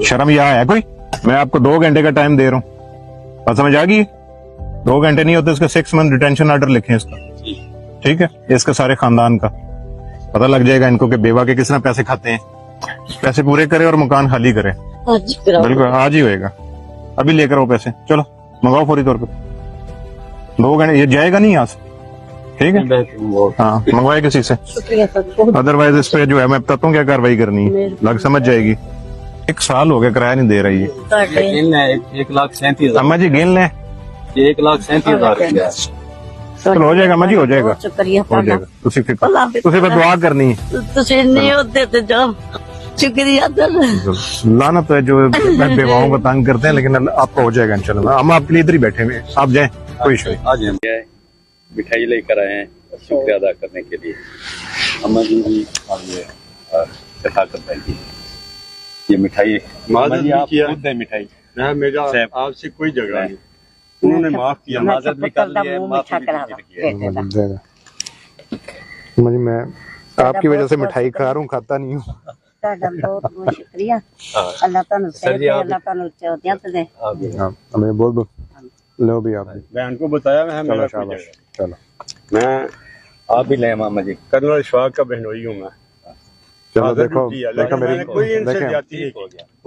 शर्म यहाँ है कोई? मैं आपको 2 घंटे का टाइम दे रहा हूँ, बात समझ आ गई? 2 घंटे नहीं होते, इसका 6 मंथ डिटेंशन ऑर्डर लिखें इसका, ठीक है? इसके सारे खानदान का पता लग जाएगा इनको कि बेवा के किसने पैसे खाते हैं। पैसे पूरे करे और मकान खाली करे। बिल्कुल आज ही होएगा, अभी लेकर आओ पैसे, चलो मंगाओ फौरी तौर पर। 2 घंटे ये जाएगा नहीं यहाँ से, ठीक है? हाँ मंगवाए किसी से, अदरवाइज इस पे जो है मैं बताता हूँ क्या कार्रवाई करनी है, लग समझ जाएगी। 1 साल हो गया किराया नहीं दे रही है। 1,37,000 अम्मा जी गिन लें, 1,37,000 चलो हो जाएगा अम्मा जी, हो जाएगा हो जाएगा। तुसी फिर दुआ करनी है। नहीं होते तो जाओ, शुक्रिया। लानत है जो बेवाओं को तंग करते हैं, लेकिन आपका हो जाएगा इंशाल्लाह। हम आपके लिए इधर ही बैठे हुए, आप जाएं, कोई इशू नहीं। आज हम मिठाई लेकर आए हैं शुक्रिया अदा करने के लिए। अम्मा जी भी और ये कथा करते हैं। ये मिठाई मिठाई मेरा आपसे कोई झगड़ा नहीं, उन्होंने माफ किया, माजरत भी कर ली है, माफी भी मैं आपकी वजह से मिठाई खा रहा हूँ, खाता नहीं हूँ। बहुत बहुत शुक्रिया। अल्लाह ताला सही, अल्लाह ताला चौथियत दे। हमें बोल दो, लो भी आप मैं उनको बताया मैं मेरा कोई झगड़ा। चलो मैं आप भी ले मामा जी। कर्नल इशफाक का बहनोई हूँ मैं। चलो देखो देखो मेरी कोई इनसे देखें जाती नहीं।